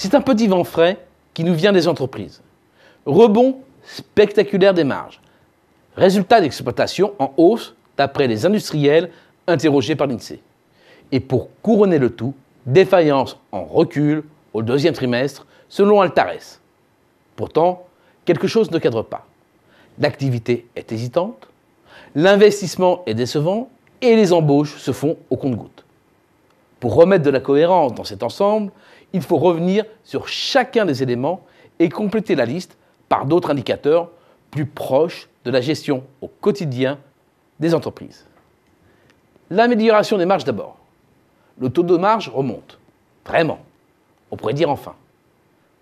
C'est un petit vent frais qui nous vient des entreprises. Rebond spectaculaire des marges. Résultat d'exploitation en hausse d'après les industriels interrogés par l'INSEE. Et pour couronner le tout, défaillance en recul au deuxième trimestre selon Altares. Pourtant, quelque chose ne cadre pas. L'activité est hésitante, l'investissement est décevant et les embauches se font au compte-gouttes. Pour remettre de la cohérence dans cet ensemble, il faut revenir sur chacun des éléments et compléter la liste par d'autres indicateurs plus proches de la gestion au quotidien des entreprises. L'amélioration des marges d'abord. Le taux de marge remonte. Vraiment. On pourrait dire enfin.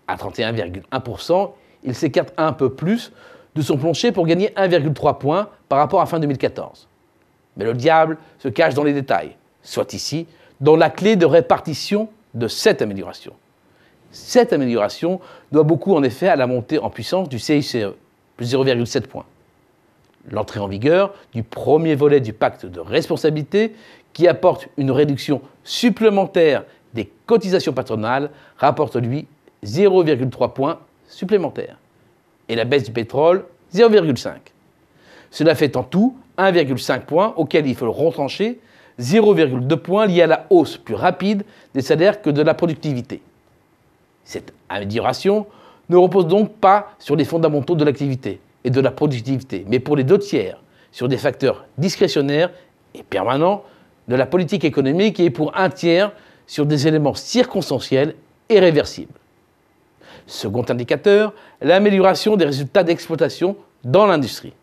À 31,1%, il s'écarte un peu plus de son plancher pour gagner 1,3 points par rapport à fin 2014. Mais le diable se cache dans les détails, soit ici, dans la clé de répartition de cette amélioration. Cette amélioration doit beaucoup en effet à la montée en puissance du CICE, plus 0,7 points. L'entrée en vigueur du premier volet du pacte de responsabilité qui apporte une réduction supplémentaire des cotisations patronales rapporte lui 0,3 points supplémentaires. Et la baisse du pétrole, 0,5. Cela fait en tout 1,5 points auquel il faut le retrancher, 0,2 points liés à la hausse plus rapide des salaires que de la productivité. Cette amélioration ne repose donc pas sur les fondamentaux de l'activité et de la productivité, mais pour les 2/3, sur des facteurs discrétionnaires et permanents de la politique économique et pour 1/3 sur des éléments circonstanciels et réversibles. Second indicateur, l'amélioration des résultats d'exploitation dans l'industrie.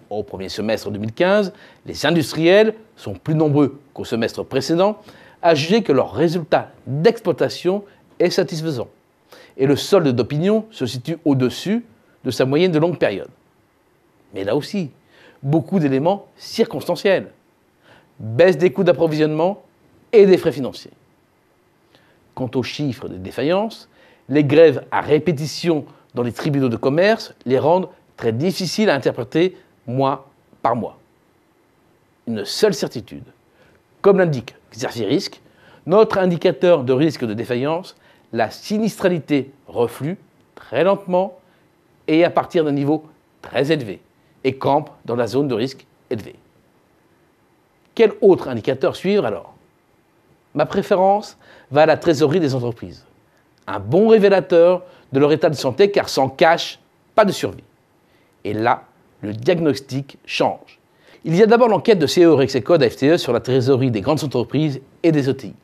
Au premier semestre 2015, les industriels sont plus nombreux qu'au semestre précédent à juger que leur résultat d'exploitation est satisfaisant. Et le solde d'opinion se situe au-dessus de sa moyenne de longue période. Mais là aussi, beaucoup d'éléments circonstanciels. Baisse des coûts d'approvisionnement et des frais financiers. Quant aux chiffres des défaillances, les grèves à répétition dans les tribunaux de commerce les rendent très difficiles à interpréter mois par mois. Une seule certitude. Comme l'indique Xerfi-Risque, notre indicateur de risque de défaillance, la sinistralité reflue très lentement et à partir d'un niveau très élevé et campe dans la zone de risque élevé. Quel autre indicateur suivre alors? Ma préférence va à la trésorerie des entreprises. Un bon révélateur de leur état de santé car sans cash, pas de survie. Et là, le diagnostic change. Il y a d'abord l'enquête de CE Rexecode à FTE sur la trésorerie des grandes entreprises et des ETI.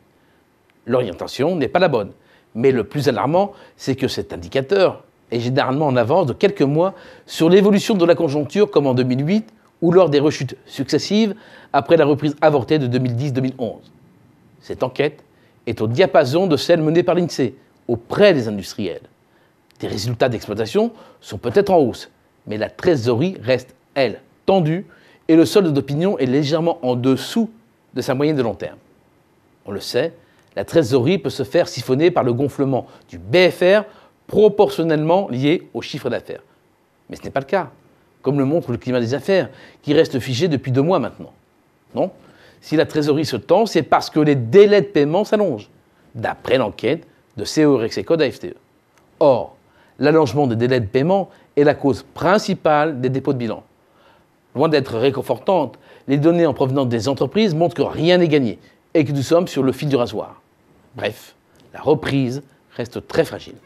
L'orientation n'est pas la bonne, mais le plus alarmant, c'est que cet indicateur est généralement en avance de quelques mois sur l'évolution de la conjoncture comme en 2008 ou lors des rechutes successives après la reprise avortée de 2010-2011. Cette enquête est au diapason de celle menée par l'INSEE auprès des industriels. Des résultats d'exploitation sont peut-être en hausse, mais la trésorerie reste, elle, tendue et le solde d'opinion est légèrement en dessous de sa moyenne de long terme. On le sait, la trésorerie peut se faire siphonner par le gonflement du BFR proportionnellement lié au chiffre d'affaires. Mais ce n'est pas le cas, comme le montre le climat des affaires, qui reste figé depuis 2 mois maintenant. Non, si la trésorerie se tend, c'est parce que les délais de paiement s'allongent, d'après l'enquête de CE Rexecode à FTE. Or, l'allongement des délais de paiement est la cause principale des dépôts de bilan. Loin d'être réconfortantes, les données en provenance des entreprises montrent que rien n'est gagné et que nous sommes sur le fil du rasoir. Bref, la reprise reste très fragile.